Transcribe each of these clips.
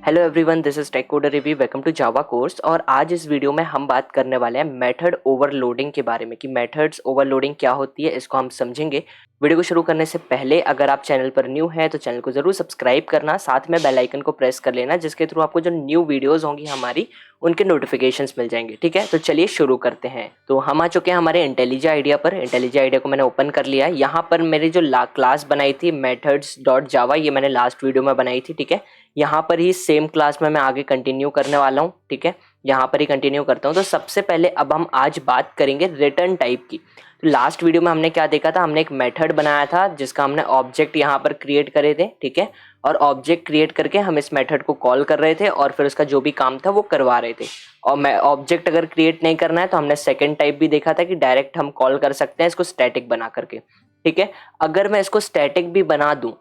Hello everyone, this is Tech Coder Review. Welcome to Java course. और आज इस video में हम बात करने वाले हैं मेथड ओवरलोडिंग के बारे में कि मेथड्स ओवरलोडिंग क्या होती है, इसको हम समझेंगे। वीडियो को शुरू करने से पहले अगर आप चैनल पर न्यू हैं तो चैनल को जरूर सब्सक्राइब करना, साथ में बेल आइकन को प्रेस कर लेना, जिसके थ्रू आपको जो न्यू वीडियोस होंगी हमारी उनके नोटिफिकेशंस मिल जाएंगे। ठीक है, तो चलिए शुरू करते हैं। तो हम आ चुके हैं हमारे इंटेलिजा आइडिया पर। इंटेलिजा आइडिया को मैंने ओपन कर लिया है। यहाँ पर मेरी जो क्लास बनाई थी मेथड्स डॉट जावा, ये मैंने लास्ट वीडियो में बनाई थी। ठीक है, यहाँ पर ही सेम क्लास में मैं आगे कंटिन्यू करने वाला हूँ। ठीक है, यहाँ पर ही कंटिन्यू करता हूँ। तो सबसे पहले अब हम आज बात करेंगे रिटर्न टाइप की। तो लास्ट वीडियो में हमने क्या देखा था, हमने एक मेथड बनाया था जिसका हमने ऑब्जेक्ट यहाँ पर क्रिएट करे थे। ठीक है, और ऑब्जेक्ट क्रिएट करके हम इस मेथड को कॉल कर रहे थे और फिर उसका जो भी काम था वो करवा रहे थे। और मैं ऑब्जेक्ट अगर क्रिएट नहीं करना है तो हमने सेकंड टाइप भी देखा था कि डायरेक्ट हम कॉल कर सकते हैं इसको स्टैटिक बना करके। ठीक है, अगर मैं इसको स्टैटिक भी बना दूं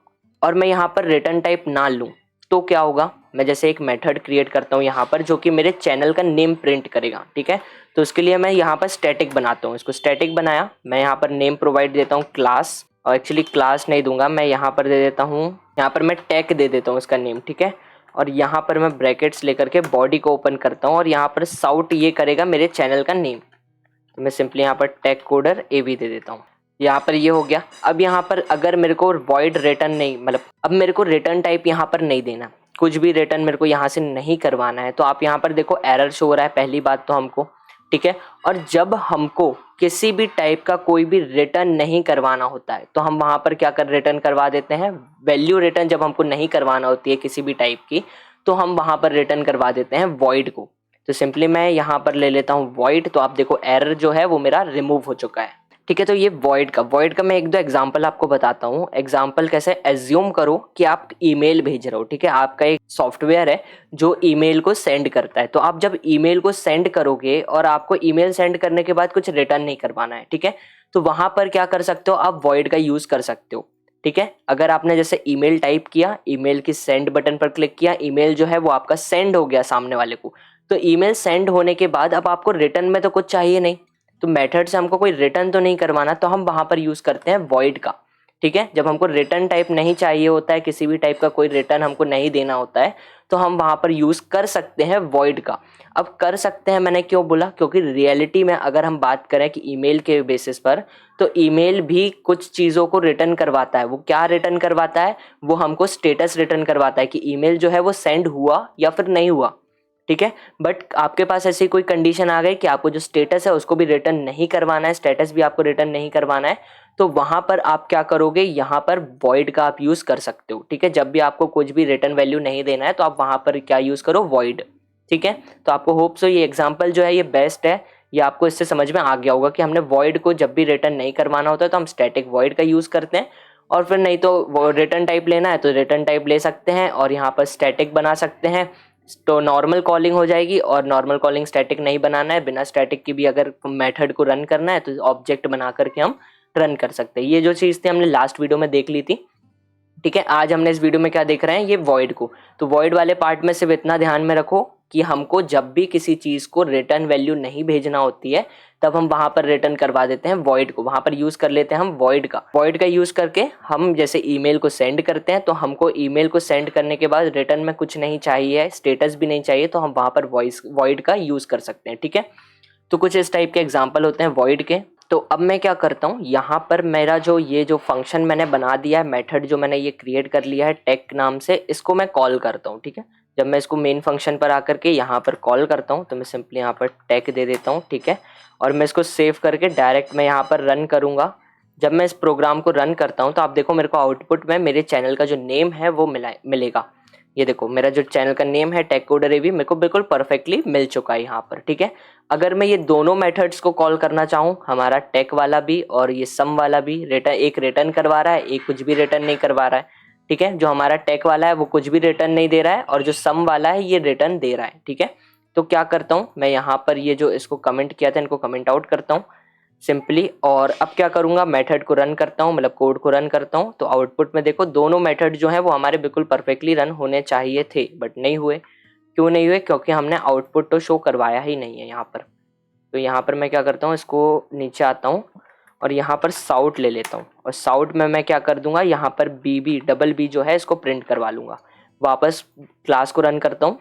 और मैं यहाँ पर रिटर्न टाइप ना लूं तो क्या होगा। मैं जैसे एक मेथड क्रिएट करता हूँ यहाँ पर जो कि मेरे चैनल का नेम प्रिंट करेगा। ठीक है, तो उसके लिए मैं यहाँ पर स्टैटिक बनाता हूँ। इसको स्टैटिक बनाया, मैं यहाँ पर नेम प्रोवाइड देता हूँ क्लास, और एक्चुअली क्लास नहीं दूंगा, मैं यहाँ पर दे देता हूँ, यहाँ पर मैं टैग दे देता हूँ इसका नेम। ठीक है, और यहाँ पर मैं ब्रैकेट्स लेकर के बॉडी को ओपन करता हूँ और यहाँ पर साउट ये करेगा मेरे चैनल का नेम। तो मैं सिंपली यहाँ पर टैग कोडर एवी दे देता हूँ। यहाँ पर ये हो गया। अब यहाँ पर अगर मेरे को वॉइड रिटर्न नहीं, मतलब अब मेरे को रिटर्न टाइप यहाँ पर नहीं देना, कुछ भी रिटर्न मेरे को यहाँ से नहीं करवाना है, तो आप यहाँ पर देखो एरर शो हो रहा है पहली बात तो हमको। ठीक है, और जब हमको किसी भी टाइप का कोई भी रिटर्न नहीं करवाना होता है तो हम वहाँ पर क्या कर रिटर्न करवा देते हैं, वैल्यू रिटर्न जब हमको नहीं करवाना होती है किसी भी टाइप की तो हम वहाँ पर रिटर्न करवा देते हैं वॉइड को। तो सिंपली मैं यहाँ पर ले लेता हूँ वॉइड, तो आप देखो एरर जो है वो मेरा रिमूव हो चुका है। ठीक है, तो ये वॉइड का मैं एक दो एग्जांपल आपको बताता हूँ। एग्जांपल कैसे, एज्यूम करो कि आप ईमेल भेज रहे हो। ठीक है, आपका एक सॉफ्टवेयर है जो ईमेल को सेंड करता है। तो आप जब ईमेल को सेंड करोगे और आपको ईमेल सेंड करने के बाद कुछ रिटर्न नहीं करवाना है, ठीक है, तो वहां पर क्या कर सकते हो, आप वॉइड का यूज कर सकते हो। ठीक है, अगर आपने जैसे ईमेल टाइप किया, ईमेल की सेंड बटन पर क्लिक किया, ईमेल जो है वो आपका सेंड हो गया सामने वाले को, तो ईमेल सेंड होने के बाद अब आपको रिटर्न में तो कुछ चाहिए नहीं, तो मेथड से हमको कोई रिटर्न तो नहीं करवाना, तो हम वहां पर यूज करते हैं वॉइड का। ठीक है, जब हमको रिटर्न टाइप नहीं चाहिए होता है, किसी भी टाइप का कोई रिटर्न हमको नहीं देना होता है, तो हम वहां पर यूज कर सकते हैं वॉइड का। अब कर सकते हैं मैंने क्यों बोला, क्योंकि रियलिटी में अगर हम बात करें कि ईमेल के बेसिस पर, तो ईमेल भी कुछ चीज़ों को रिटर्न करवाता है। वो क्या रिटर्न करवाता है, वो हमको स्टेटस रिटर्न करवाता है कि ईमेल जो है वो सेंड हुआ या फिर नहीं हुआ। ठीक है, बट आपके पास ऐसी कोई कंडीशन आ गई कि आपको जो स्टेटस है उसको भी रिटर्न नहीं करवाना है, स्टेटस भी आपको रिटर्न नहीं करवाना है, तो वहां पर आप क्या करोगे, यहाँ पर वॉइड का आप यूज कर सकते हो। ठीक है, जब भी आपको कुछ भी रिटर्न वैल्यू नहीं देना है तो आप वहां पर क्या यूज करो, वॉइड। ठीक है, तो आपको होप सो ये एग्जाम्पल जो है ये बेस्ट है, ये आपको इससे समझ में आ गया होगा कि हमने वॉइड को जब भी रिटर्न नहीं करवाना होता है तो हम स्टैटिक वॉइड का यूज करते हैं, और फिर नहीं तो रिटर्न टाइप लेना है तो रिटर्न टाइप ले सकते हैं और यहाँ पर स्टैटिक बना सकते हैं। तो नॉर्मल कॉलिंग हो जाएगी, और नॉर्मल कॉलिंग स्टैटिक नहीं बनाना है, बिना स्टैटिक की भी अगर मेथड को रन करना है तो ऑब्जेक्ट बना करके हम रन कर सकते हैं। ये जो चीज़ थी हमने लास्ट वीडियो में देख ली थी। ठीक है, आज हमने इस वीडियो में क्या देख रहे हैं, ये वॉइड को। तो वॉइड वाले पार्ट में सिर्फ इतना ध्यान में रखो कि हमको जब भी किसी चीज को रिटर्न वैल्यू नहीं भेजना होती है तब हम वहां पर रिटर्न करवा देते हैं वॉइड को, वहां पर यूज कर लेते हैं हम वॉइड का यूज करके हम जैसे ईमेल को सेंड करते हैं, तो हमको ईमेल को सेंड करने के बाद रिटर्न में कुछ नहीं चाहिए, स्टेटस भी नहीं चाहिए, तो हम वहां पर वॉइड का यूज कर सकते हैं। ठीक है, तो कुछ इस टाइप के एग्जाम्पल होते हैं वॉइड के। तो अब मैं क्या करता हूँ, यहाँ पर मेरा जो ये जो फंक्शन मैंने बना दिया है, मेथड जो मैंने ये क्रिएट कर लिया है टेक नाम से, इसको मैं कॉल करता हूँ। ठीक है, जब मैं इसको मेन फंक्शन पर आकर के यहाँ पर कॉल करता हूँ तो मैं सिंपली यहाँ पर टेक दे देता हूँ। ठीक है, और मैं इसको सेव करके डायरेक्ट मैं यहाँ पर रन करूँगा। जब मैं इस प्रोग्राम को रन करता हूँ तो आप देखो मेरे को आउटपुट में मेरे चैनल का जो नेम है वो मिलेगा। ये देखो मेरा जो चैनल का नेम है टेक कोडर एवी, मेरे को बिल्कुल परफेक्टली मिल चुका है यहाँ पर। ठीक है, अगर मैं ये दोनों मेथड्स को कॉल करना चाहूँ, हमारा टेक वाला भी और ये सम वाला भी, एक रिटर्न करवा रहा है, एक कुछ भी रिटर्न नहीं करवा रहा है। ठीक है, जो हमारा टेक वाला है वो कुछ भी रिटर्न नहीं दे रहा है, और जो सम वाला है ये रिटर्न दे रहा है। ठीक है, तो क्या करता हूँ मैं यहाँ पर ये जो इसको कमेंट किया था इनको कमेंट आउट करता हूँ सिंपली, और अब क्या करूंगा, मेथड को रन करता हूँ, मतलब कोड को रन करता हूँ। तो आउटपुट में देखो दोनों मेथड जो है वो हमारे बिल्कुल परफेक्टली रन होने चाहिए थे, बट नहीं हुए। क्यों नहीं हुए, क्योंकि हमने आउटपुट तो शो करवाया ही नहीं है यहाँ पर। तो यहाँ पर मैं क्या करता हूँ, इसको नीचे आता हूँ और यहाँ पर साउट ले लेता हूँ, और साउट में मैं क्या कर दूंगा, यहाँ पर डबल बी जो है इसको प्रिंट करवा लूंगा। वापस क्लास को रन करता हूँ।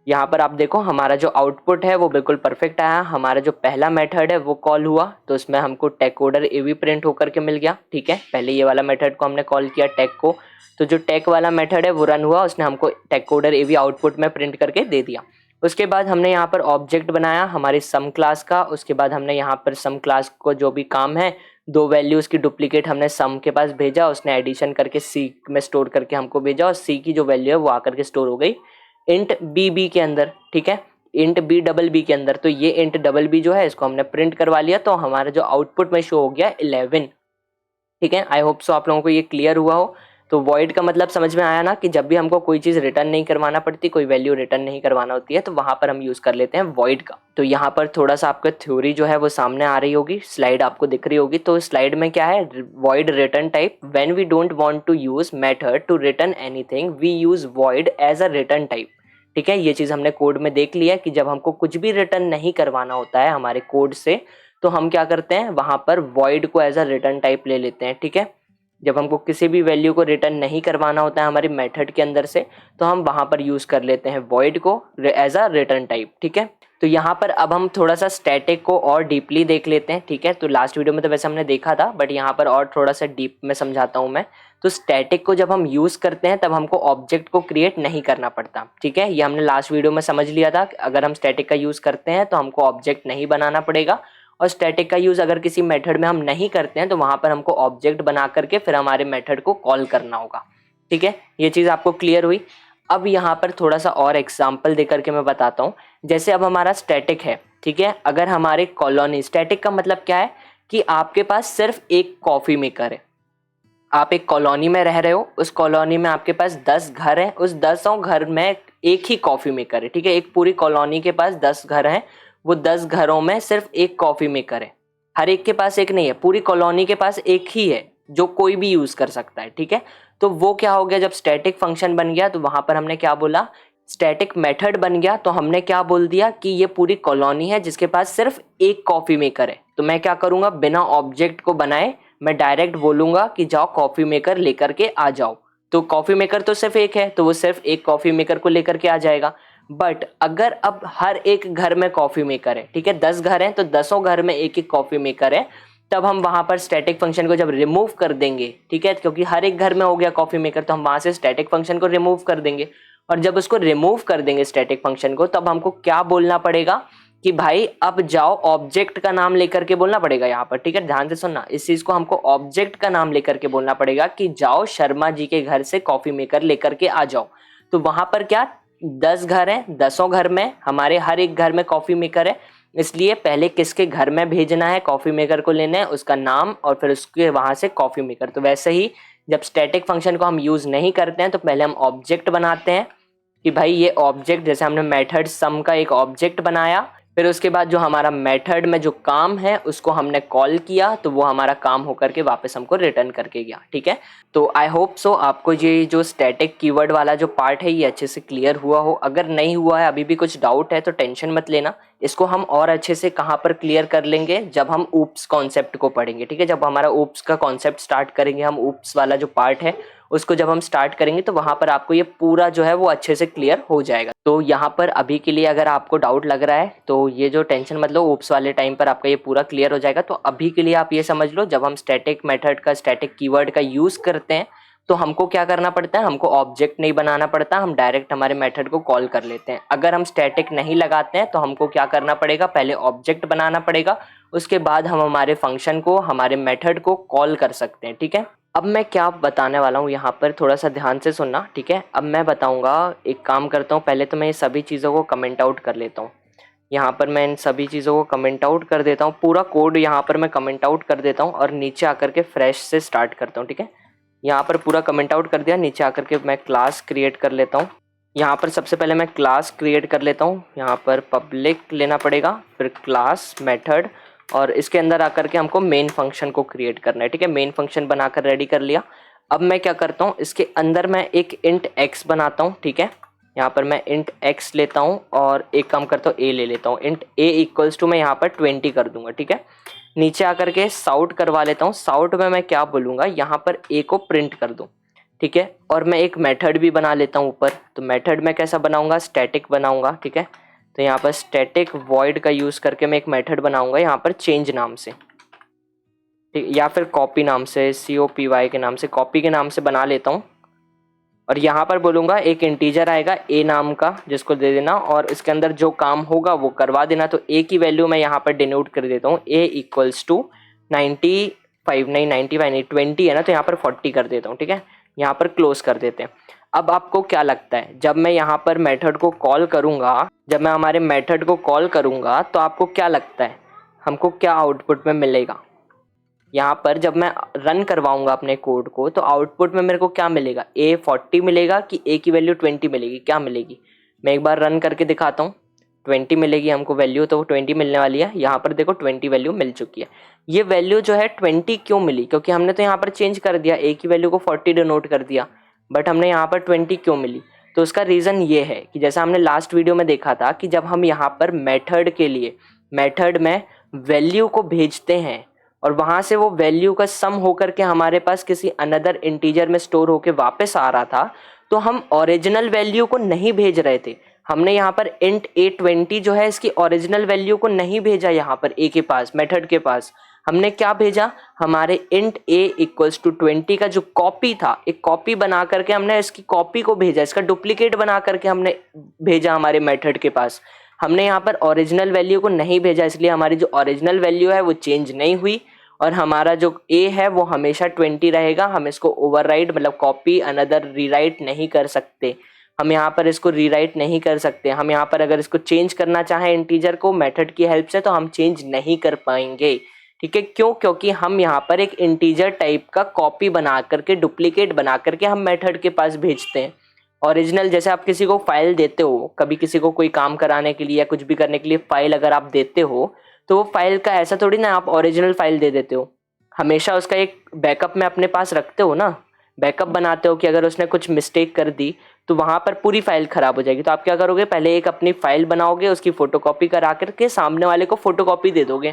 यहाँ पर आप देखो हमारा जो आउटपुट है वो बिल्कुल परफेक्ट आया। हमारा जो पहला मेथड है वो कॉल हुआ तो उसमें हमको टेक कोडर एवी प्रिंट होकर के मिल गया। ठीक है, पहले ये वाला मेथड को हमने कॉल किया टेक को, तो जो टेक वाला मेथड है वो रन हुआ, उसने हमको टेक कोडर एवी आउटपुट में प्रिंट करके दे दिया। उसके बाद हमने यहाँ पर ऑब्जेक्ट बनाया हमारी सम क्लास का। उसके बाद हमने यहाँ पर सम क्लास को जो भी काम है, दो वैल्यूज की डुप्लीकेट हमने सम के पास भेजा, उसने एडिशन करके सी में स्टोर करके हमको भेजा और सी की जो वैल्यू है वो आकर के स्टोर हो गई इंट बी के अंदर। ठीक है, इंट बी डबल बी के अंदर। तो ये इंट डबल बी जो है इसको हमने प्रिंट करवा लिया, तो हमारा जो आउटपुट में शो हो गया 11। ठीक है, आई होप सो आप लोगों को ये क्लियर हुआ हो। तो वॉइड का मतलब समझ में आया ना, कि जब भी हमको कोई चीज रिटर्न नहीं करवाना पड़ती, कोई वैल्यू रिटर्न नहीं करवाना होती है, तो वहां पर हम यूज कर लेते हैं वॉइड का। तो यहाँ पर थोड़ा सा आपका थ्योरी जो है वो सामने आ रही होगी, स्लाइड आपको दिख रही होगी। तो स्लाइड में क्या है, void return type. When we don't want to use method to return anything we use void as a return type. ठीक है, ये चीज हमने कोड में देख लिया कि जब हमको कुछ भी रिटर्न नहीं करवाना होता है हमारे कोड से, तो हम क्या करते हैं, वहां पर वॉइड को एज अ रिटर्न टाइप ले लेते हैं। ठीक है, जब हमको किसी भी वैल्यू को रिटर्न नहीं करवाना होता है हमारे मेथड के अंदर से, तो हम वहां पर यूज कर लेते हैं वॉइड को एज अ रिटर्न टाइप। ठीक है, तो यहाँ पर अब हम थोड़ा सा स्टैटिक को और डीपली देख लेते हैं। ठीक है, तो लास्ट वीडियो में तो वैसे हमने देखा था, बट यहाँ पर और थोड़ा सा डीप में समझाता हूँ मैं। तो स्टैटिक को जब हम यूज करते हैं तब हमको ऑब्जेक्ट को क्रिएट नहीं करना पड़ता। ठीक है, ये हमने लास्ट वीडियो में समझ लिया था, अगर हम स्टैटिक का यूज करते हैं तो हमको ऑब्जेक्ट नहीं बनाना पड़ेगा, और स्टैटिक का यूज अगर किसी मेथड में हम नहीं करते हैं तो वहां पर हमको ऑब्जेक्ट बना करके फिर हमारे मेथड को कॉल करना होगा। ठीक है, ये चीज आपको क्लियर हुई। अब यहाँ पर थोड़ा सा और एग्जाम्पल देकर के मैं बताता हूँ। जैसे अब हमारा स्टैटिक है, ठीक है, अगर हमारे कॉलोनी, स्टैटिक का मतलब क्या है कि आपके पास सिर्फ एक कॉफी मेकर है। आप एक कॉलोनी में रह रहे हो, उस कॉलोनी में आपके पास 10 घर हैं, उस 10 घर में एक ही कॉफी मेकर है। ठीक है, एक पूरी कॉलोनी के पास 10 घर हैं, वो 10 घरों में सिर्फ एक कॉफी मेकर है। हर एक के पास एक नहीं है, पूरी कॉलोनी के पास एक ही है जो कोई भी यूज कर सकता है। ठीक है, तो वो क्या हो गया, जब स्टैटिक फंक्शन बन गया तो वहां पर हमने क्या बोला, स्टैटिक मेथड बन गया, तो हमने क्या बोल दिया कि ये पूरी कॉलोनी है जिसके पास सिर्फ एक कॉफी मेकर है। तो मैं क्या करूंगा, बिना ऑब्जेक्ट को बनाए मैं डायरेक्ट बोलूंगा कि जाओ कॉफी मेकर लेकर के आ जाओ। तो कॉफी मेकर तो सिर्फ एक है, तो वो सिर्फ एक कॉफी मेकर को लेकर के आ जाएगा। बट अगर अब हर एक घर में कॉफी मेकर है, ठीक है, 10 घर हैं तो 10 घर में एक एक कॉफी मेकर है, तब हम वहां पर स्टैटिक फंक्शन को जब रिमूव कर देंगे, ठीक है, क्योंकि हर एक घर में हो गया कॉफी मेकर, तो हम वहां से स्टैटिक फंक्शन को रिमूव कर देंगे। और जब उसको रिमूव कर देंगे स्टैटिक फंक्शन को, तब हमको क्या बोलना पड़ेगा कि भाई अब जाओ, ऑब्जेक्ट का नाम लेकर के बोलना पड़ेगा यहाँ पर। ठीक है, ध्यान से सुनना, इस चीज को हमको ऑब्जेक्ट का नाम लेकर के बोलना पड़ेगा कि जाओ शर्मा जी के घर से कॉफी मेकर लेकर के आ जाओ। तो वहां पर क्या, 10 घर हैं, 10 घर में हमारे हर एक घर में कॉफी मेकर है, इसलिए पहले किसके घर में भेजना है कॉफी मेकर को लेना है, उसका नाम, और फिर उसके वहां से कॉफी मेकर। तो वैसे ही जब स्टैटिक फंक्शन को हम यूज नहीं करते हैं तो पहले हम ऑब्जेक्ट बनाते हैं कि भाई ये ऑब्जेक्ट, जैसे हमने मेथड सम का एक ऑब्जेक्ट बनाया, फिर उसके बाद जो हमारा मेथड में जो काम है उसको हमने कॉल किया, तो वो हमारा काम होकर के वापस हमको रिटर्न करके गया। ठीक है, तो आई होप सो आपको ये जो स्टैटिक कीवर्ड वाला जो पार्ट है ये अच्छे से क्लियर हुआ हो। अगर नहीं हुआ है, अभी भी कुछ डाउट है, तो टेंशन मत लेना, इसको हम और अच्छे से कहाँ पर क्लियर कर लेंगे, जब हम ऊप्स कॉन्सेप्ट को पढ़ेंगे। ठीक है, जब हमारा ऊप्स का कॉन्सेप्ट स्टार्ट करेंगे, हम ऊप्स वाला जो पार्ट है उसको जब हम स्टार्ट करेंगे, तो वहां पर आपको ये पूरा जो है वो अच्छे से क्लियर हो जाएगा। तो यहाँ पर अभी के लिए अगर आपको डाउट लग रहा है तो ये जो टेंशन मत लो, ऊप्स वाले टाइम पर आपका ये पूरा क्लियर हो जाएगा। तो अभी के लिए आप ये समझ लो, जब हम स्टैटिक मेथड का, स्टैटिक कीवर्ड का यूज करते हैं तो हमको क्या करना पड़ता है, हमको ऑब्जेक्ट नहीं बनाना पड़ता, हम डायरेक्ट हमारे मेथड को कॉल कर लेते हैं। अगर हम स्टैटिक नहीं लगाते हैं तो हमको क्या करना पड़ेगा, पहले ऑब्जेक्ट बनाना पड़ेगा, उसके बाद हम हमारे फंक्शन को, हमारे मेथड को कॉल कर सकते हैं। ठीक है, अब मैं क्या बताने वाला हूँ यहाँ पर, थोड़ा सा ध्यान से सुनना। ठीक है, अब मैं बताऊंगा, एक काम करता हूँ, पहले तो मैं ये सभी चीज़ों को कमेंट आउट कर लेता हूँ। यहाँ पर मैं इन सभी चीज़ों को कमेंट आउट कर देता हूँ, पूरा कोड यहाँ पर मैं कमेंट आउट कर देता हूँ और नीचे आकर के फ्रेश से स्टार्ट करता हूँ। ठीक है, यहाँ पर पूरा कमेंट आउट कर दिया, नीचे आकर के मैं क्लास क्रिएट कर लेता हूँ। यहाँ पर सबसे पहले मैं क्लास क्रिएट कर लेता हूँ, यहाँ पर पब्लिक लेना पड़ेगा, फिर क्लास मेथड, और इसके अंदर आकर के हमको मेन फंक्शन को क्रिएट करना है। ठीक है, मेन फंक्शन बनाकर रेडी कर लिया। अब मैं क्या करता हूँ, इसके अंदर मैं एक इंट एक्स बनाता हूँ। ठीक है, यहाँ पर मैं इंट एक्स लेता हूँ और एक काम करता हूँ, ए ले लेता हूँ, इंट ए इक्वल्स टू मैं यहाँ पर 20 कर दूंगा। ठीक है, नीचे आकर के साउट करवा लेता हूँ, साउट में मैं क्या बोलूँगा, यहाँ पर ए को प्रिंट कर दूँ। ठीक है। और मैं एक मेथड भी बना लेता हूँ ऊपर। तो मेथड मैं कैसा बनाऊंगा, स्टैटिक बनाऊंगा, ठीक है। तो यहाँ पर स्टैटिक वॉइड का यूज़ करके मैं एक मेथड बनाऊंगा यहाँ पर चेंज नाम से, ठीक, या फिर कॉपी नाम से, COPY के नाम से, कॉपी के नाम से बना लेता हूँ। और यहाँ पर बोलूँगा एक इंटीजर आएगा ए नाम का, जिसको दे देना, और इसके अंदर जो काम होगा वो करवा देना। तो ए की वैल्यू मैं यहाँ पर डिनोट कर देता हूँ, ए इक्वल्स टू 95, नहीं 95 नहीं, 20 है ना, तो यहाँ पर 40 कर देता हूँ, ठीक है। यहाँ पर क्लोज कर देते हैं। अब आपको क्या लगता है, जब मैं यहाँ पर मेथड को कॉल करूँगा, जब मैं हमारे मेथड को कॉल करूँगा तो आपको क्या लगता है हमको क्या आउटपुट में मिलेगा? यहाँ पर जब मैं रन करवाऊंगा अपने कोड को तो आउटपुट में मेरे को क्या मिलेगा, ए 40 मिलेगा कि ए की वैल्यू 20 मिलेगी, क्या मिलेगी? मैं एक बार रन करके दिखाता हूँ। 20 मिलेगी हमको वैल्यू, तो 20 मिलने वाली है। यहाँ पर देखो 20 वैल्यू मिल चुकी है। ये वैल्यू जो है 20 क्यों मिली? क्योंकि हमने तो यहाँ पर चेंज कर दिया, ए की वैल्यू को 40 डिनोट कर दिया, बट हमने यहाँ पर 20 क्यों मिली? तो उसका रीज़न ये है कि जैसा हमने लास्ट वीडियो में देखा था कि जब हम यहाँ पर मेथड के लिए मेथड में वैल्यू को भेजते हैं और वहाँ से वो वैल्यू का सम होकर के हमारे पास किसी अनदर इंटीजर में स्टोर होके वापस आ रहा था, तो हम ओरिजिनल वैल्यू को नहीं भेज रहे थे। हमने यहाँ पर इंट A20 जो है इसकी ओरिजिनल वैल्यू को नहीं भेजा यहाँ पर ए के पास, मेथड के पास। हमने क्या भेजा, हमारे इंट a इक्वल्स टू 20 का जो कॉपी था, एक कॉपी बना करके हमने इसकी कॉपी को भेजा, इसका डुप्लीकेट बना करके हमने भेजा हमारे मेथड के पास। हमने यहाँ पर ओरिजिनल वैल्यू को नहीं भेजा, इसलिए हमारी जो ओरिजिनल वैल्यू है वो चेंज नहीं हुई और हमारा जो a है वो हमेशा 20 रहेगा। हम इसको ओवरराइट मतलब कॉपी अनदर रीराइट नहीं कर सकते। हम यहाँ पर इसको रीराइट नहीं कर सकते। हम यहाँ पर अगर इसको चेंज करना चाहें इंटीजर को मेथड की हेल्प से तो हम चेंज नहीं कर पाएंगे, ठीक है। क्यों? क्योंकि हम यहाँ पर एक इंटीजर टाइप का कॉपी बना करके, डुप्लीकेट बना करके हम मेथड के पास भेजते हैं। ओरिजिनल जैसे आप किसी को फाइल देते हो, कभी किसी को कोई काम कराने के लिए या कुछ भी करने के लिए फाइल अगर आप देते हो, तो वो फाइल का ऐसा थोड़ी ना आप ओरिजिनल फाइल दे देते हो, हमेशा उसका एक बैकअप में अपने पास रखते हो ना, बैकअप बनाते हो कि अगर उसने कुछ मिस्टेक कर दी तो वहाँ पर पूरी फाइल खराब हो जाएगी। तो आप क्या करोगे, पहले एक अपनी फाइल बनाओगे, उसकी फोटोकॉपी करा करके सामने वाले को फोटोकॉपी दे दोगे,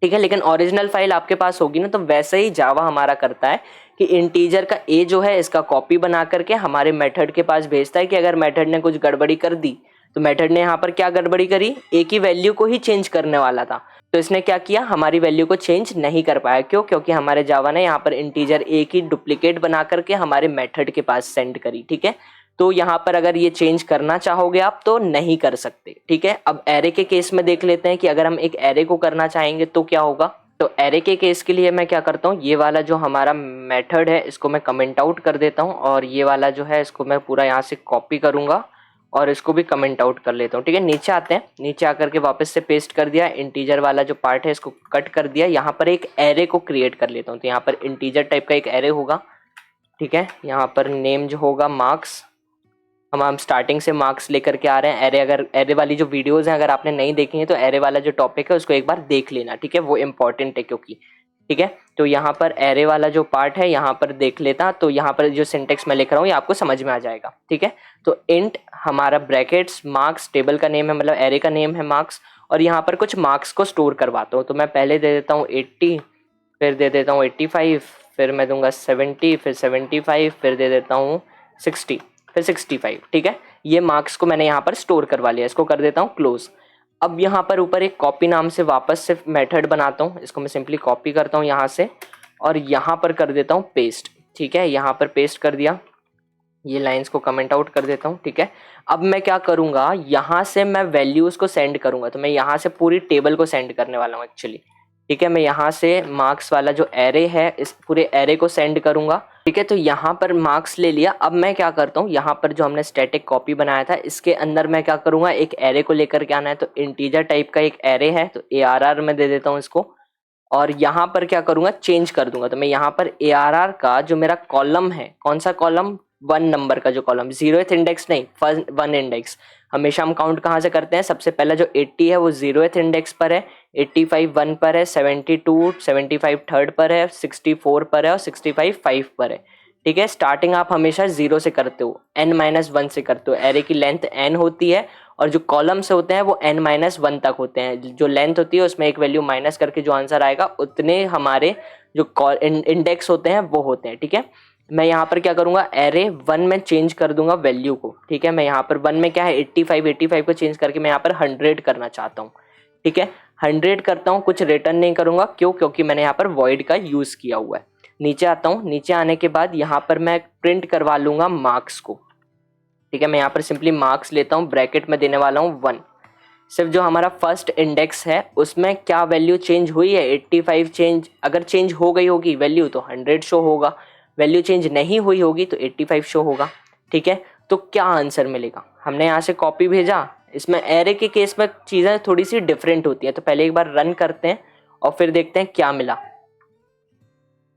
ठीक है। लेकिन ओरिजिनल फाइल आपके पास होगी ना। तो वैसे ही जावा हमारा करता है कि इंटीजर का ए जो है इसका कॉपी बना करके हमारे मेथड के पास भेजता है कि अगर मेथड ने कुछ गड़बड़ी कर दी, तो मेथड ने यहाँ पर क्या गड़बड़ी करी, ए की वैल्यू को ही चेंज करने वाला था, तो इसने क्या किया, हमारी वैल्यू को चेंज नहीं कर पाया। क्यों? क्योंकि हमारे जावा ने यहाँ पर इंटीजर ए की डुप्लीकेट बना करके हमारे मेथड के पास सेंड करी, ठीक है। तो यहाँ पर अगर ये चेंज करना चाहोगे आप तो नहीं कर सकते, ठीक है। अब एरे के केस में देख लेते हैं कि अगर हम एक एरे को करना चाहेंगे तो क्या होगा। तो एरे के केस के लिए मैं क्या करता हूँ, ये वाला जो हमारा मेथड है इसको मैं कमेंट आउट कर देता हूँ और ये वाला जो है इसको मैं पूरा यहाँ से कॉपी करूंगा और इसको भी कमेंट आउट कर लेता हूँ, ठीक है। नीचे आते हैं, नीचे आकर के वापस से पेस्ट कर दिया, इंटीजर वाला जो पार्ट है इसको कट कर दिया, यहाँ पर एक एरे को क्रिएट कर लेता हूँ। तो यहाँ पर इंटीजर टाइप का एक एरे होगा, ठीक है। यहाँ पर नेम जो होगा मार्क्स, हम स्टार्टिंग से मार्क्स लेकर के आ रहे हैं। एरे अगर एरे वाली जो वीडियोस हैं अगर आपने नहीं देखी हैं तो एरे वाला जो टॉपिक है उसको एक बार देख लेना, ठीक है, वो इम्पॉर्टेंट है क्योंकि, ठीक है। तो यहाँ पर एरे वाला जो पार्ट है यहाँ पर देख लेता, तो यहाँ पर जो सिंटेक्स मैं लिख रहा हूँ ये आपको समझ में आ जाएगा, ठीक है। तो इंट हमारा ब्रैकेट्स मार्क्स, टेबल का नेम है मतलब एरे का नेम है मार्क्स, और यहाँ पर कुछ मार्क्स को स्टोर करवाता हूँ। तो मैं पहले दे देता हूँ 80, फिर दे देता हूँ 85, फिर मैं दूंगा 70, फिर 75, फिर दे देता हूँ 60, फिर 65, ठीक है। ये मार्क्स को मैंने यहाँ पर स्टोर करवा लिया, इसको कर देता हूँ क्लोज। अब यहाँ पर ऊपर एक कॉपी नाम से वापस से मेथड बनाता हूँ, इसको मैं सिंपली कॉपी करता हूँ यहाँ से और यहाँ पर कर देता हूँ पेस्ट, ठीक है। यहाँ पर पेस्ट कर दिया, ये लाइंस को कमेंट आउट कर देता हूँ, ठीक है। अब मैं क्या करूँगा, यहाँ से मैं वैल्यूज़ को सेंड करूँगा। तो मैं यहाँ से पूरी टेबल को सेंड करने वाला हूँ एक्चुअली, ठीक है। मैं यहाँ से मार्क्स वाला जो एरे है इस पूरे एरे को सेंड करूँगा, ठीक है। तो यहाँ पर मार्क्स ले लिया। अब मैं क्या करता हूँ, यहाँ पर जो हमने स्टैटिक कॉपी बनाया था इसके अंदर मैं क्या करूँगा, एक एरे को लेकर के आना है। तो इंटीजर टाइप का एक एरे है, तो ARR में दे देता हूँ इसको, और यहाँ पर क्या करूँगा, चेंज कर दूंगा। तो मैं यहाँ पर ARR का जो मेरा कॉलम है, कौन सा कॉलम, 1 नंबर का जो कॉलम, 0th इंडेक्स नहीं, 1 इंडेक्स। हमेशा हम काउंट कहाँ से करते हैं, सबसे पहला जो 80 है वो 0th इंडेक्स पर है, 85 1 पर है, 75 थर्ड पर है, 64 पर है और 65 5 पर है, ठीक है। स्टार्टिंग आप हमेशा 0 से करते हो, n-1 से करते हो। एरे की लेंथ n होती है और जो कॉलम्स होते हैं वो n-1 तक होते हैं। जो लेंथ होती है उसमें एक वैल्यू माइनस करके जो आंसर आएगा उतने हमारे जो इंडेक्स होते हैं वो होते हैं, ठीक है। मैं यहाँ पर क्या करूँगा, एरे 1 में चेंज कर दूंगा वैल्यू को, ठीक है। मैं यहाँ पर 1 में क्या है 85 को चेंज करके मैं यहाँ पर 100 करना चाहता हूँ, ठीक है। 100 करता हूँ, कुछ रिटर्न नहीं करूँगा, क्यों, क्योंकि मैंने यहाँ पर वॉइड का यूज़ किया हुआ है। नीचे आता हूँ, नीचे आने के बाद यहाँ पर मैं प्रिंट करवा लूँगा मार्क्स को, ठीक है। मैं यहाँ पर सिंपली मार्क्स लेता हूँ, ब्रैकेट में देने वाला हूँ 1। सिर्फ जो हमारा फर्स्ट इंडेक्स है उसमें क्या वैल्यू चेंज हुई है, 85 चेंज, अगर चेंज हो गई होगी वैल्यू तो 100 शो होगा, वैल्यू चेंज नहीं हुई होगी तो 85 शो होगा, ठीक है। तो क्या आंसर मिलेगा, हमने यहाँ से कॉपी भेजा। इसमें एरे के केस में चीज़ें थोड़ी सी डिफरेंट होती है, तो पहले एक बार रन करते हैं और फिर देखते हैं क्या मिला।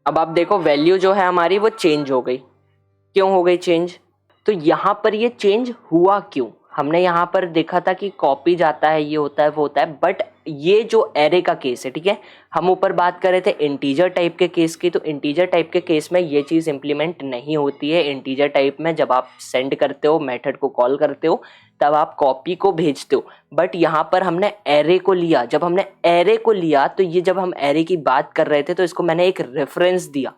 अब आप देखो वैल्यू जो है हमारी वो चेंज हो गई। क्यों हो गई चेंज, तो यहाँ पर ये चेंज हुआ क्यों, हमने यहाँ पर देखा था कि कॉपी जाता है, ये होता है वो होता है, बट ये जो एरे का केस है, ठीक है, हम ऊपर बात कर रहे थे इंटीजर टाइप के केस की, तो इंटीजर टाइप के केस में ये चीज़ इंप्लीमेंट नहीं होती है। इंटीजर टाइप में जब आप सेंड करते हो, मेथड को कॉल करते हो, तब आप कॉपी को भेजते हो, बट यहाँ पर हमने एरे को लिया। जब हमने एरे को लिया तो ये, जब हम एरे की बात कर रहे थे तो इसको मैंने एक रेफरेंस दिया,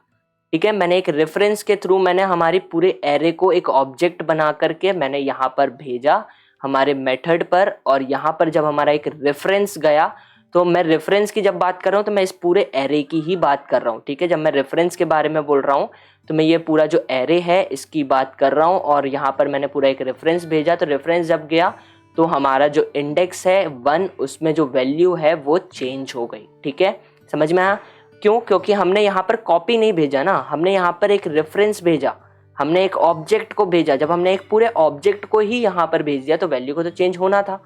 ठीक है। मैंने एक रेफरेंस के थ्रू मैंने हमारी पूरे एरे को एक ऑब्जेक्ट बना करके मैंने यहाँ पर भेजा हमारे मेथड पर, और यहाँ पर जब हमारा एक रेफरेंस गया, तो मैं रेफरेंस की जब बात कर रहा हूँ तो मैं इस पूरे एरे की ही बात कर रहा हूँ, ठीक है। जब मैं रेफरेंस के बारे में बोल रहा हूँ तो मैं ये पूरा जो एरे है इसकी बात कर रहा हूँ, और यहाँ पर मैंने पूरा एक रेफरेंस भेजा। तो रेफरेंस जब गया तो हमारा जो इंडेक्स है 1, उसमें जो वैल्यू है वो चेंज हो गई, ठीक है। समझ में आया, क्यों, क्योंकि हमने यहाँ पर कॉपी नहीं भेजा ना, हमने यहाँ पर एक रेफरेंस भेजा, हमने एक ऑब्जेक्ट को भेजा। जब हमने एक पूरे ऑब्जेक्ट को ही यहाँ पर भेज दिया तो वैल्यू को तो चेंज होना था,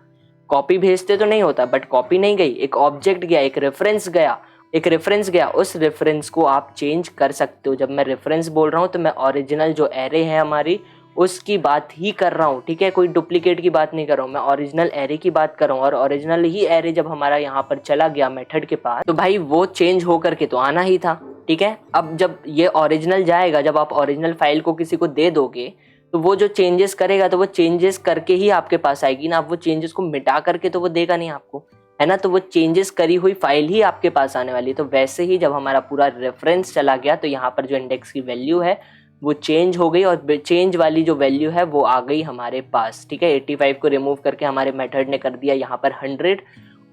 कॉपी भेजते तो नहीं होता, बट कॉपी नहीं गई, एक ऑब्जेक्ट गया, एक रेफरेंस गया, एक रेफरेंस गया, उस रेफरेंस को आप चेंज कर सकते हो। जब मैं रेफरेंस बोल रहा हूँ तो मैं ओरिजिनल जो एरे है हमारी उसकी बात ही कर रहा हूँ, ठीक है, कोई डुप्लीकेट की बात नहीं कर रहा हूँ, मैं ओरिजिनल एरे की बात कर रहा हूँ। और ओरिजिनल ही एरे जब हमारा यहाँ पर चला गया मेथड के पास, तो भाई वो चेंज होकर के तो आना ही था, ठीक है। अब जब ये ओरिजिनल जाएगा, जब आप ओरिजिनल फाइल को किसी को दे दोगे तो वो जो चेंजेस करेगा तो वो चेंजेस करके ही आपके पास आएगी ना, आप वो चेंजेस को मिटा करके तो वो देगा नहीं आपको, है ना। तो वो चेंजेस करी हुई फाइल ही आपके पास आने वाली। तो वैसे ही जब हमारा पूरा रेफरेंस चला गया तो यहाँ पर जो इंडेक्स की वैल्यू है वो चेंज हो गई, और चेंज वाली जो वैल्यू है वो आ गई हमारे पास, ठीक है। 85 को रिमूव करके हमारे मेथड ने कर दिया यहाँ पर 100,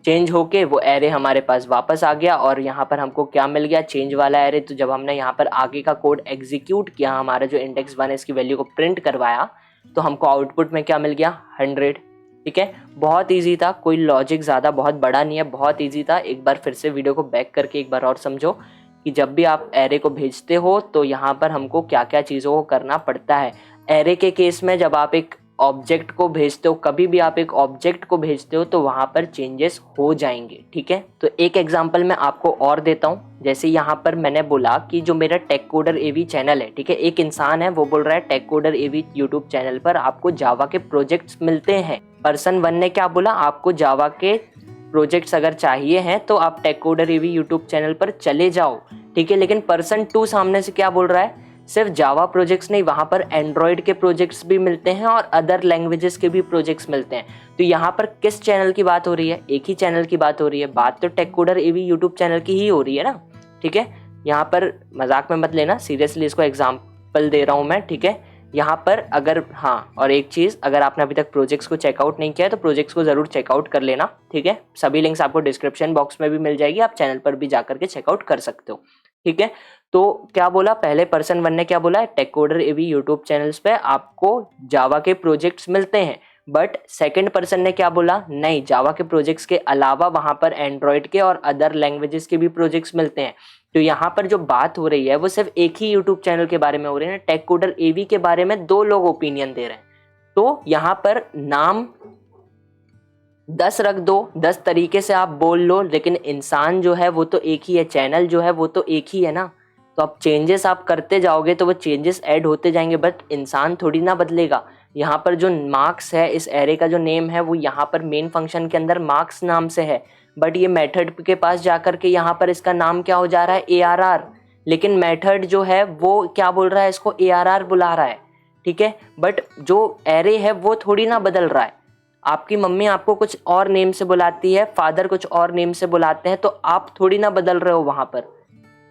चेंज होके वो एरे हमारे पास वापस आ गया, और यहाँ पर हमको क्या मिल गया, चेंज वाला एरे। तो जब हमने यहाँ पर आगे का कोड एग्जीक्यूट किया, हमारा जो इंडेक्स 1 है इसकी वैल्यू को प्रिंट करवाया, तो हमको आउटपुट में क्या मिल गया, 100, ठीक है। बहुत ईजी था, कोई लॉजिक ज़्यादा बहुत बड़ा नहीं है, बहुत ईजी था। एक बार फिर से वीडियो को बैक करके एक बार और समझो कि जब भी आप एरे को भेजते हो तो यहाँ पर हमको क्या क्या चीज़ों को करना पड़ता है। एरे के केस में जब आप एक ऑब्जेक्ट को भेजते हो, कभी भी आप एक ऑब्जेक्ट को भेजते हो तो वहाँ पर चेंजेस हो जाएंगे, ठीक है। तो एक एग्जांपल मैं आपको और देता हूँ। जैसे यहाँ पर मैंने बोला कि जो मेरा टेक कोडर एवी चैनल है, ठीक है, एक इंसान है वो बोल रहा है टेक कोडर एवी यूट्यूब चैनल पर आपको जावा के प्रोजेक्ट्स मिलते हैं। पर्सन 1 ने क्या बोला, आपको जावा के प्रोजेक्ट्स अगर चाहिए हैं तो आप टेक कोडर एवी यूट्यूब चैनल पर चले जाओ, ठीक है। लेकिन पर्सन 2 सामने से क्या बोल रहा है, सिर्फ जावा प्रोजेक्ट्स नहीं, वहाँ पर एंड्रॉयड के प्रोजेक्ट्स भी मिलते हैं और अदर लैंग्वेजेस के भी प्रोजेक्ट्स मिलते हैं। तो यहाँ पर किस चैनल की बात हो रही है, एक ही चैनल की बात हो रही है। बात तो टेक कोडर एवी यूट्यूब चैनल की ही हो रही है ना, ठीक है। यहाँ पर मजाक में मत लेना, सीरियसली इसको एग्जाम्पल दे रहा हूँ मैं, ठीक है। यहाँ पर अगर, हाँ, और एक चीज़, अगर आपने अभी तक प्रोजेक्ट्स को चेकआउट नहीं किया है तो प्रोजेक्ट्स को ज़रूर चेकआउट कर लेना, ठीक है। सभी लिंक्स आपको डिस्क्रिप्शन बॉक्स में भी मिल जाएगी, आप चैनल पर भी जाकर के चेकआउट कर सकते हो, ठीक है। तो क्या बोला, पहले पर्सन 1 ने क्या बोला, टेक कोडर एवी यूट्यूब चैनल्स पे आपको जावा के प्रोजेक्ट्स मिलते हैं। बट सेकंड पर्सन ने क्या बोला, नहीं, जावा के प्रोजेक्ट्स के अलावा वहां पर एंड्रॉयड के और अदर लैंग्वेजेस के भी प्रोजेक्ट्स मिलते हैं। तो यहाँ पर जो बात हो रही है वो सिर्फ एक ही यूट्यूब चैनल के बारे में हो रही है, टेक कोडर एवी के बारे में 2 लोग ओपिनियन दे रहे हैं। तो यहाँ पर नाम 10 रख दो, 10 तरीके से आप बोल लो, लेकिन इंसान जो है वो तो एक ही है, चैनल जो है वो तो एक ही है ना। तो आप चेंजेस आप करते जाओगे तो वो चेंजेस ऐड होते जाएंगे, बट इंसान थोड़ी ना बदलेगा। यहाँ पर जो मार्क्स है, इस एरे का जो नेम है वो यहाँ पर मेन फंक्शन के अंदर मार्क्स नाम से है, बट ये मेथड के पास जाकर के यहाँ पर इसका नाम क्या हो जा रहा है, ARR। लेकिन मेथड जो है वो क्या बोल रहा है, इसको ARR बुला रहा है, ठीक है। बट जो एरे है वो थोड़ी ना बदल रहा है। आपकी मम्मी आपको कुछ और नेम से बुलाती है, फादर कुछ और नेम से बुलाते हैं, तो आप थोड़ी ना बदल रहे हो वहां पर,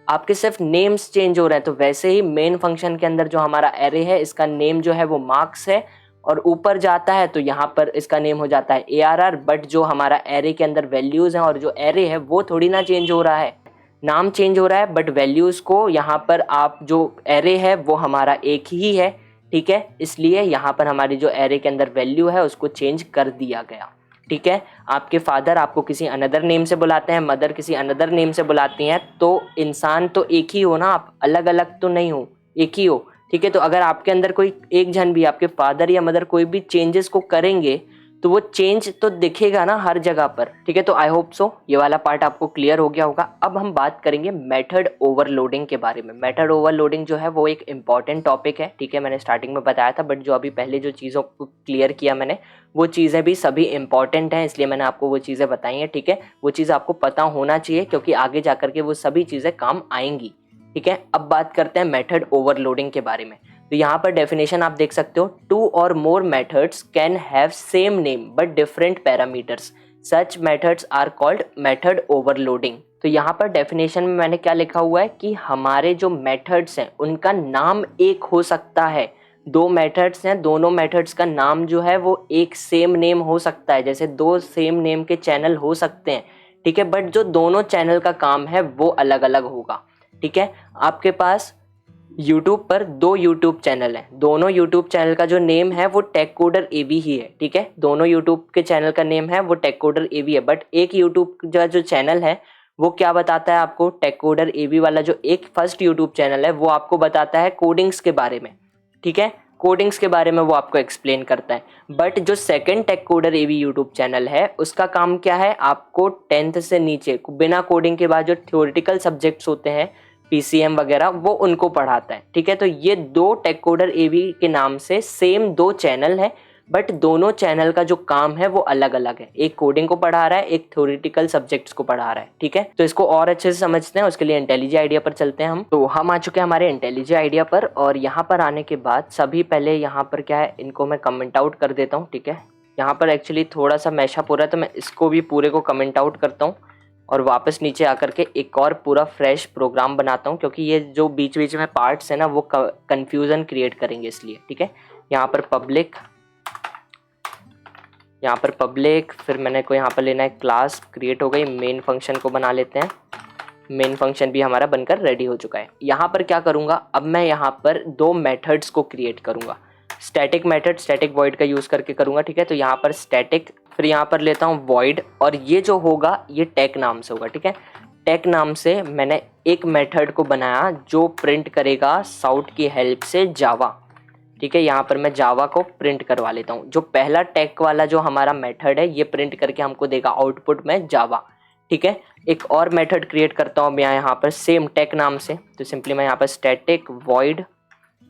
आपके सिर्फ नेम्स चेंज हो रहे हैं। तो वैसे ही मेन फंक्शन के अंदर जो हमारा एरे है इसका नेम जो है वो मार्क्स है, और ऊपर जाता है तो यहाँ पर इसका नेम हो जाता है ARR। बट जो हमारा एरे के अंदर वैल्यूज हैं और जो एरे है वो थोड़ी ना चेंज हो रहा है, नाम चेंज हो रहा है बट वैल्यूज को यहाँ पर आप जो एरे है वो हमारा एक ही है, ठीक है। इसलिए यहाँ पर हमारी जो एरे के अंदर वैल्यू है उसको चेंज कर दिया गया, ठीक है। आपके फादर आपको किसी अनदर नेम से बुलाते हैं, मदर किसी अनदर नेम से बुलाती हैं, तो इंसान तो एक ही हो ना, आप अलग अलग तो नहीं हो, एक ही हो, ठीक है। तो अगर आपके अंदर कोई एक जन भी, आपके फादर या मदर कोई भी चेंजेस को करेंगे तो वो चेंज तो दिखेगा ना हर जगह पर, ठीक है। तो आई होप सो ये वाला पार्ट आपको क्लियर हो गया होगा। अब हम बात करेंगे मेथड ओवरलोडिंग के बारे में। मेथड ओवरलोडिंग जो है वो एक इंपॉर्टेंट टॉपिक है, ठीक है। मैंने स्टार्टिंग में बताया था, बट जो अभी पहले जो चीज़ों को क्लियर किया मैंने, वो चीज़ें भी सभी इंपॉर्टेंट हैं, इसलिए मैंने आपको वो चीज़ें बताई हैं, ठीक है। वो चीज़ आपको पता होना चाहिए क्योंकि आगे जाकर के वो सभी चीज़ें काम आएंगी, ठीक है। अब बात करते हैं मेथड ओवरलोडिंग के बारे में। तो यहाँ पर डेफिनेशन आप देख सकते हो, 2 और more methods can have same name but different parameters, such methods are called method overloading। तो यहाँ पर डेफिनेशन में मैंने क्या लिखा हुआ है कि हमारे जो मेथड्स हैं उनका नाम एक हो सकता है। 2 मेथड्स हैं, दोनों मेथड्स का नाम जो है वो एक सेम नेम हो सकता है, जैसे 2 सेम नेम के चैनल हो सकते हैं, ठीक है। बट जो दोनों चैनल का काम है वो अलग अलग होगा, ठीक है। आपके पास YouTube पर 2 YouTube चैनल हैं, दोनों YouTube चैनल का जो नेम है वो टेक कोडर AB ही है, ठीक है। दोनों YouTube के चैनल का नेम है वो टेक कोडर AB है, बट एक YouTube का जो चैनल है वो क्या बताता है आपको, टेक कोडर AB वाला जो एक फर्स्ट YouTube चैनल है वो आपको बताता है कोडिंग्स के बारे में, ठीक है। कोडिंग्स के बारे में वो आपको एक्सप्लेन करता है। बट जो second Tech Coder AB YouTube channel है उसका काम क्या है, आपको 10th से नीचे बिना कोडिंग के बाद जो थ्योरेटिकल सब्जेक्ट्स होते हैं, PCM वगैरह, वो उनको पढ़ाता है, ठीक है। तो ये 2 टेक कोडर AB के नाम से सेम 2 चैनल है, बट दोनों चैनल का जो काम है वो अलग अलग है। एक कोडिंग को पढ़ा रहा है, एक थ्योरेटिकल सब्जेक्ट्स को पढ़ा रहा है, ठीक है। तो इसको और अच्छे से समझते हैं, उसके लिए इंटेलिजी आइडिया पर चलते हैं हम। तो हम आ चुके हैं हमारे इंटेलिजी आइडिया पर, और यहाँ पर आने के बाद सभी पहले यहाँ पर क्या है, इनको मैं कमेंट आउट कर देता हूँ, ठीक है। यहाँ पर एक्चुअली थोड़ा सा मैशअप हो रहा है तो मैं इसको भी पूरे को कमेंट आउट करता हूँ और वापस नीचे आकर के एक और पूरा फ्रेश प्रोग्राम बनाता हूँ, क्योंकि ये जो बीच बीच में पार्ट्स है ना वो कंफ्यूजन क्रिएट करेंगे, इसलिए, ठीक है। यहाँ पर पब्लिक, फिर मैंने को यहाँ पर लेना है क्लास, क्रिएट हो गई। मेन फंक्शन को बना लेते हैं, मेन फंक्शन भी हमारा बनकर रेडी हो चुका है। यहाँ पर क्या करूँगा, अब मैं यहाँ पर 2 मेथड्स को क्रिएट करूँगा। स्टैटिक मेथड, स्टैटिक वॉइड का यूज़ करके करूँगा, ठीक है। तो यहाँ पर स्टैटिक, फिर यहाँ पर लेता हूँ वॉइड, और ये जो होगा ये टेक नाम से होगा, ठीक है। टेक नाम से मैंने एक मेथड को बनाया जो प्रिंट करेगा साउट की हेल्प से जावा, ठीक है। यहाँ पर मैं जावा को प्रिंट करवा लेता हूँ। जो पहला टेक वाला जो हमारा मेथड है ये प्रिंट करके हमको देगा आउटपुट में जावा, ठीक है। एक और मेथड क्रिएट करता हूँ मैं यहाँ पर सेम टेक नाम से। तो सिंपली मैं यहाँ पर स्टैटिक वॉइड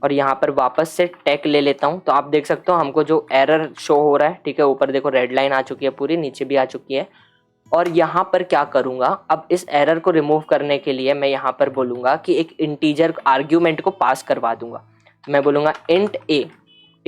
और यहाँ पर वापस से टेक ले लेता हूँ। तो आप देख सकते हो हमको जो एरर शो हो रहा है, ठीक है। ऊपर देखो रेड लाइन आ चुकी है पूरी, नीचे भी आ चुकी है। और यहाँ पर क्या करूँगा, अब इस एरर को रिमूव करने के लिए मैं यहाँ पर बोलूँगा कि एक इंटीजर आर्ग्यूमेंट को पास करवा दूंगा। मैं बोलूँगा इंट a,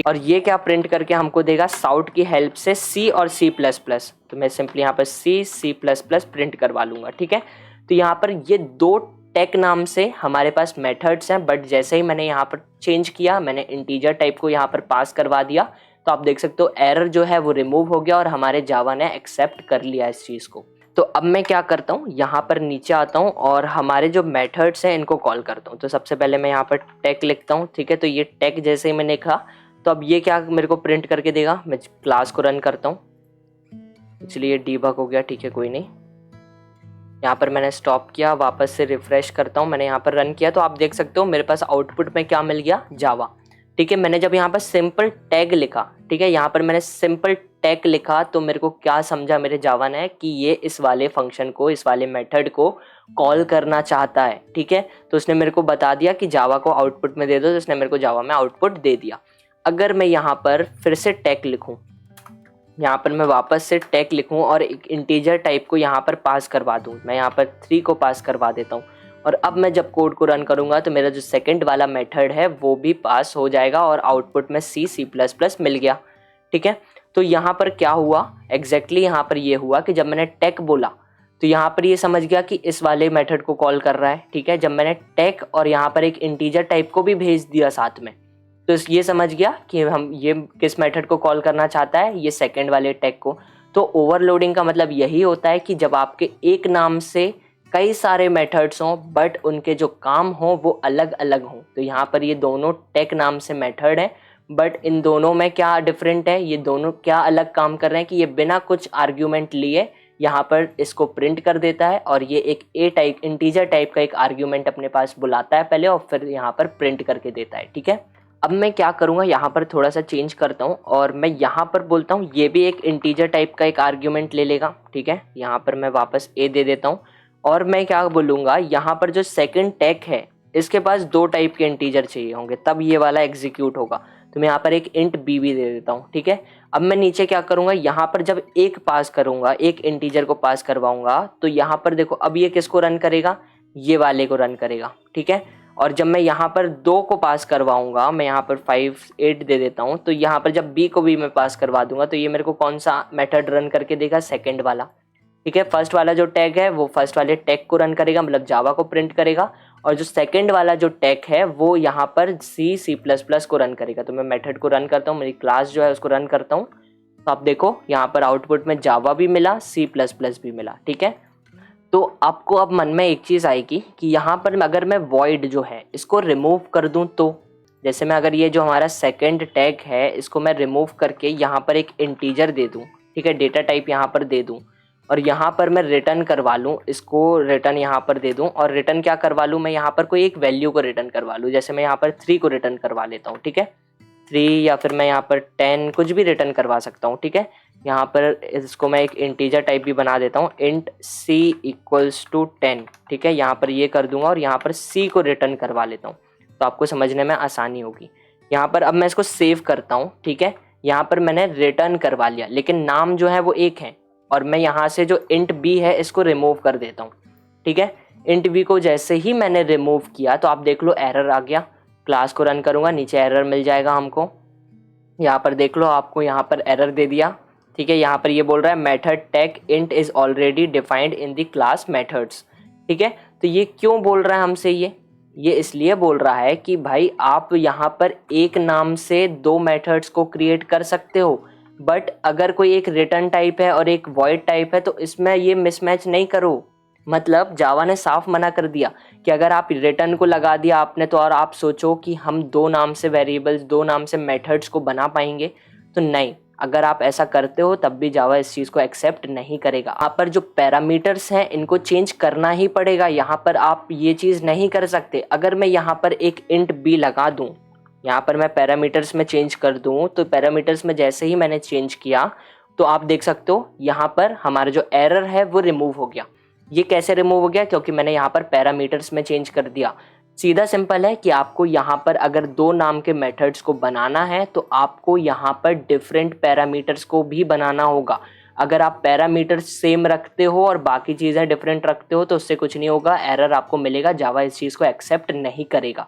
और ये क्या प्रिंट करके हमको देगा साउट की हेल्प से C और C++। तो मैं सिंपली यहाँ पर C++ प्रिंट करवा लूँगा, ठीक है। तो यहाँ पर ये 2 टेक नाम से हमारे पास मेथड्स हैं, बट जैसे ही मैंने यहाँ पर चेंज किया, मैंने इंटीजर टाइप को यहाँ पर पास करवा दिया, तो आप देख सकते हो एरर जो है वो रिमूव हो गया और हमारे जावा ने एक्सेप्ट कर लिया इस चीज़ को। तो अब मैं क्या करता हूँ, यहाँ पर नीचे आता हूँ और हमारे जो मेथड्स हैं इनको कॉल करता हूँ। तो सबसे पहले मैं यहाँ पर टेक लिखता हूँ, ठीक है। तो ये टेक जैसे ही मैंने लिखा तो अब ये क्या मेरे को प्रिंट करके देगा। मैं क्लास को रन करता हूँ, इसलिए डीबग हो गया, ठीक है, कोई नहीं। यहाँ पर मैंने स्टॉप किया, वापस से रिफ्रेश करता हूँ। मैंने यहाँ पर रन किया तो आप देख सकते हो मेरे पास आउटपुट में क्या मिल गया, जावा, ठीक है। मैंने जब यहाँ पर सिंपल टैग लिखा, ठीक है, यहाँ पर मैंने सिंपल टैग लिखा तो मेरे को क्या समझा मेरे जावा ने कि ये इस वाले फंक्शन को, इस वाले मेथड को कॉल करना चाहता है, ठीक है। तो उसने मेरे को बता दिया कि जावा को आउटपुट में दे दो, तो उसने मेरे को जावा में आउटपुट दे दिया। अगर मैं यहाँ पर फिर से टैग लिखूँ, यहाँ पर मैं वापस से टैग लिखूँ और एक इंटीजर टाइप को यहाँ पर पास करवा दूँ, मैं यहाँ पर 3 को पास करवा देता हूँ। और अब मैं जब कोड को रन करूँगा तो मेरा जो सेकंड वाला मेथड है वो भी पास हो जाएगा और आउटपुट में C++ मिल गया, ठीक है। तो यहाँ पर क्या हुआ एग्जैक्टली, यहाँ पर ये हुआ कि जब मैंने टेक बोला तो यहाँ पर ये समझ गया कि इस वाले मेथड को कॉल कर रहा है, ठीक है। जब मैंने टेक और यहाँ पर एक इंटीजर टाइप को भी भेज दिया साथ में, तो ये समझ गया कि हम ये किस मेथड को कॉल करना चाहता है, ये सेकंड वाले टेक को। तो ओवरलोडिंग का मतलब यही होता है कि जब आपके एक नाम से कई सारे मेथड्स हों बट उनके जो काम हो वो अलग अलग हों। तो यहाँ पर ये दोनों टेक नाम से मेथड है, बट इन दोनों में क्या डिफरेंट है, ये दोनों क्या अलग काम कर रहे हैं कि ये बिना कुछ आर्ग्यूमेंट लिए यहाँ पर इसको प्रिंट कर देता है, और ये एक ए टाइप इंटीजर टाइप का एक आर्ग्यूमेंट अपने पास बुलाता है पहले और फिर यहाँ पर प्रिंट करके देता है, ठीक है। अब मैं क्या करूँगा, यहाँ पर थोड़ा सा चेंज करता हूँ और मैं यहाँ पर बोलता हूँ ये भी एक इंटीजर टाइप का एक आर्ग्यूमेंट ले लेगा, ठीक है। यहाँ पर मैं वापस ए दे देता हूँ और मैं क्या बोलूँगा, यहाँ पर जो सेकंड टैग है इसके पास 2 टाइप के इंटीजर चाहिए होंगे तब ये वाला एग्जीक्यूट होगा। तो मैं यहाँ पर एक इंट बी भी दे देता हूँ, ठीक है। अब मैं नीचे क्या करूँगा, यहाँ पर जब एक पास करूँगा, एक इंटीजर को पास करवाऊँगा, तो यहाँ पर देखो अब ये किसको रन करेगा, ये वाले को रन करेगा, ठीक है। और जब मैं यहाँ पर 2 को पास करवाऊँगा, मैं यहाँ पर 5 8 दे देता हूँ, तो यहाँ पर जब बी को भी मैं पास करवा दूंगा तो ये मेरे को कौन सा मेथड रन करके देगा, सेकेंड वाला, ठीक है। फर्स्ट वाला जो टैग है वो फर्स्ट वाले टैग को रन करेगा, मतलब जावा को प्रिंट करेगा, और जो सेकंड वाला जो टैग है वो यहाँ पर सी प्लस प्लस को रन करेगा। तो मैं मेथड को रन करता हूँ, मेरी क्लास जो है उसको रन करता हूँ, तो आप देखो यहाँ पर आउटपुट में जावा भी मिला, सी प्लस प्लस भी मिला, ठीक है। तो आपको अब मन में एक चीज़ आएगी कि यहाँ पर अगर मैं वॉइड जो है इसको रिमूव कर दूँ, तो जैसे मैं अगर ये जो हमारा सेकंड टैग है इसको मैं रिमूव करके यहाँ पर एक इंटीजर दे दूँ, ठीक है, डेटा टाइप यहाँ पर दे दूँ, और यहाँ पर मैं रिटर्न करवा लूँ, इसको रिटर्न यहाँ पर दे दूँ, और रिटर्न क्या करवा लूँ, मैं यहाँ पर कोई एक वैल्यू को रिटर्न करवा लूँ, जैसे मैं यहाँ पर 3 को रिटर्न करवा लेता हूँ, ठीक है, 3, या फिर मैं यहाँ पर 10 कुछ भी रिटर्न करवा सकता हूँ, ठीक है। यहाँ पर इसको मैं एक इंटीजर टाइप भी बना देता हूँ, इंट सी इक्वल्स टू 10, ठीक है। यहाँ पर ये कर दूंगा और यहाँ पर सी को रिटर्न करवा लेता हूँ, तो आपको समझने में आसानी होगी। यहाँ पर अब मैं इसको सेव करता हूँ, ठीक है। यहाँ पर मैंने रिटर्न करवा लिया, लेकिन नाम जो है वो एक है, और मैं यहाँ से जो इंट बी है इसको रिमूव कर देता हूँ, ठीक है। इंट बी को जैसे ही मैंने रिमूव किया तो आप देख लो एरर आ गया। क्लास को रन करूँगा, नीचे एरर मिल जाएगा हमको, यहाँ पर देख लो आपको यहाँ पर एरर दे दिया, ठीक है। यहाँ पर ये बोल रहा है method tag int is already defined in the class methods, ठीक है। तो ये क्यों बोल रहा है हमसे, ये इसलिए बोल रहा है कि भाई आप यहाँ पर एक नाम से 2 मेथड्स को क्रिएट कर सकते हो, बट अगर कोई एक रिटर्न टाइप है और एक वॉइड टाइप है तो इसमें ये मिसमैच नहीं करो। मतलब जावा ने साफ मना कर दिया कि अगर आप रिटर्न को लगा दिया आपने तो, और आप सोचो कि हम 2 नाम से वेरिएबल्स, 2 नाम से मेथड्स को बना पाएंगे, तो नहीं। अगर आप ऐसा करते हो तब भी जावा इस चीज़ को एक्सेप्ट नहीं करेगा। आप पर जो पैरामीटर्स हैं इनको चेंज करना ही पड़ेगा, यहाँ पर आप ये चीज़ नहीं कर सकते। अगर मैं यहाँ पर एक इंट बी लगा दूँ, यहाँ पर मैं पैरामीटर्स में चेंज कर दूँ, तो पैरामीटर्स में जैसे ही मैंने चेंज किया तो आप देख सकते हो यहाँ पर हमारा जो एरर है वो रिमूव हो गया। ये कैसे रिमूव हो गया, क्योंकि मैंने यहाँ पर पैरामीटर्स में चेंज कर दिया। सीधा सिंपल है कि आपको यहाँ पर अगर 2 नाम के मेथड्स को बनाना है तो आपको यहाँ पर डिफरेंट पैरामीटर्स को भी बनाना होगा। अगर आप पैरामीटर्स सेम रखते हो और बाकी चीज़ें डिफरेंट रखते हो तो उससे कुछ नहीं होगा, एरर आपको मिलेगा, जावा इस चीज़ को एक्सेप्ट नहीं करेगा,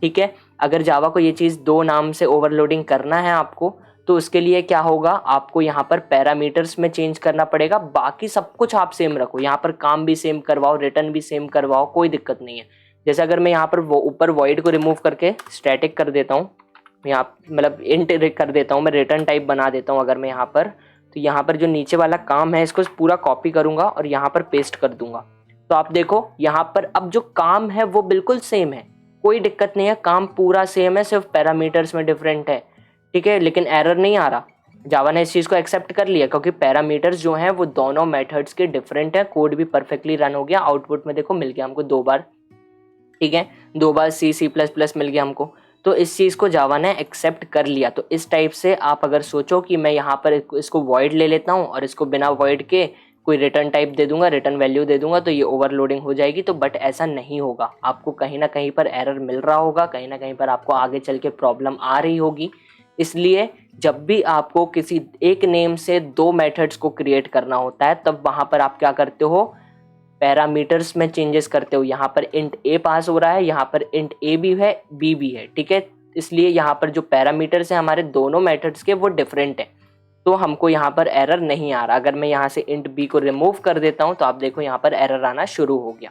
ठीक है। अगर जावा को ये चीज़ 2 नाम से ओवरलोडिंग करना है आपको, तो उसके लिए क्या होगा, आपको यहाँ पर पैरामीटर्स में चेंज करना पड़ेगा, बाकी सब कुछ आप सेम रखो, यहाँ पर काम भी सेम करवाओ, रिटर्न भी सेम करवाओ, कोई दिक्कत नहीं है। जैसे अगर मैं यहाँ पर वो ऊपर वॉइड को रिमूव करके स्टैटिक कर देता हूँ, यहाँ मतलब इंट कर देता हूँ, मैं रिटर्न टाइप बना देता हूँ अगर मैं यहाँ पर, तो यहाँ पर जो नीचे वाला काम है इसको पूरा कॉपी करूँगा और यहाँ पर पेस्ट कर दूंगा। तो आप देखो यहाँ पर अब जो काम है वो बिल्कुल सेम है, कोई दिक्कत नहीं है, काम पूरा सेम है, सिर्फ पैरामीटर्स में डिफरेंट है, ठीक है। लेकिन एरर नहीं आ रहा, जावा ने इस चीज़ को एक्सेप्ट कर लिया क्योंकि पैरामीटर्स जो हैं वो दोनों मेथड्स के डिफरेंट है। कोड भी परफेक्टली रन हो गया, आउटपुट में देखो मिल गया हमको 2 बार, ठीक है, 2 बार सी प्लस प्लस मिल गया हमको। तो इस चीज़ को जावा ने एक्सेप्ट कर लिया। तो इस टाइप से आप अगर सोचो कि मैं यहाँ पर इसको वॉइड ले लेता हूँ और इसको बिना वॉइड के कोई रिटर्न टाइप दे दूंगा, रिटर्न वैल्यू दे दूंगा, तो ये ओवरलोडिंग हो जाएगी। तो बट ऐसा नहीं होगा, आपको कहीं ना कहीं पर एरर मिल रहा होगा, कहीं ना कहीं पर आपको आगे चल के प्रॉब्लम आ रही होगी। इसलिए जब भी आपको किसी एक नेम से 2 मेथड्स को क्रिएट करना होता है तब वहाँ पर आप क्या करते हो, पैरामीटर्स में चेंजेस करते हो। यहाँ पर इंट ए पास हो रहा है, यहाँ पर इंट ए भी है, बी भी है, ठीक है। इसलिए यहाँ पर जो पैरामीटर्स हैं हमारे दोनों मेथड्स के वो डिफरेंट है। तो हमको यहाँ पर एरर नहीं आ रहा। अगर मैं यहाँ से इंट बी को रिमूव कर देता हूँ तो आप देखो यहाँ पर एरर आना शुरू हो गया।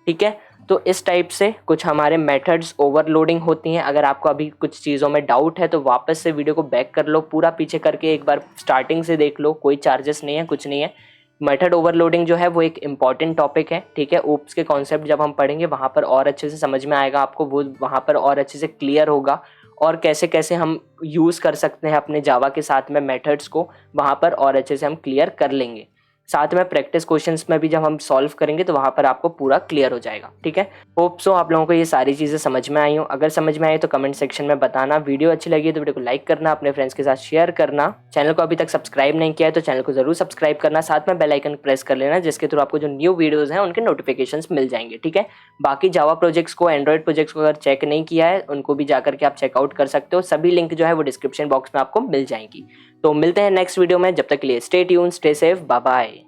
ठीक है, तो इस टाइप से कुछ हमारे मेथड्स ओवरलोडिंग होती हैं। अगर आपको अभी कुछ चीज़ों में डाउट है तो वापस से वीडियो को बैक कर लो, पूरा पीछे करके एक बार स्टार्टिंग से देख लो, कोई चार्जेस नहीं है, कुछ नहीं है। मेथड ओवरलोडिंग जो है वो एक इंपॉर्टेंट टॉपिक है। ठीक है, ओप्स के कॉन्सेप्ट जब हम पढ़ेंगे वहाँ पर और अच्छे से समझ में आएगा आपको, वो वहाँ पर और अच्छे से क्लियर होगा, और कैसे कैसे हम यूज़ कर सकते हैं अपने जावा के साथ में मेथड्स को, वहाँ पर और अच्छे से हम क्लियर कर लेंगे। साथ में प्रैक्टिस क्वेश्चंस में भी जब हम सॉल्व करेंगे तो वहाँ पर आपको पूरा क्लियर हो जाएगा। ठीक है, होप सो आप लोगों को ये सारी चीज़ें समझ में आई हो। अगर समझ में आई तो कमेंट सेक्शन में बताना। वीडियो अच्छी लगी तो वीडियो को लाइक करना, अपने फ्रेंड्स के साथ शेयर करना। चैनल को अभी तक सब्सक्राइब नहीं किया है तो चैनल को जरूर सब्सक्राइब करना, साथ में बेल आइकन प्रेस कर लेना, जिसके थ्रू आपको जो न्यू वीडियोज़ हैं उनके नोटिफिकेशन मिल जाएंगे। ठीक है, बाकी जावा प्रोजेक्ट्स को, एंड्रॉइड प्रोजेक्ट्स को अगर चेक नहीं किया है उनको भी जाकर के आप चेकआउट कर सकते हो। सभी लिंक जो है वो डिस्क्रिप्शन बॉक्स में आपको मिल जाएंगी। तो मिलते हैं नेक्स्ट वीडियो में, जब तक के लिए stay tune, stay safe, bye bye.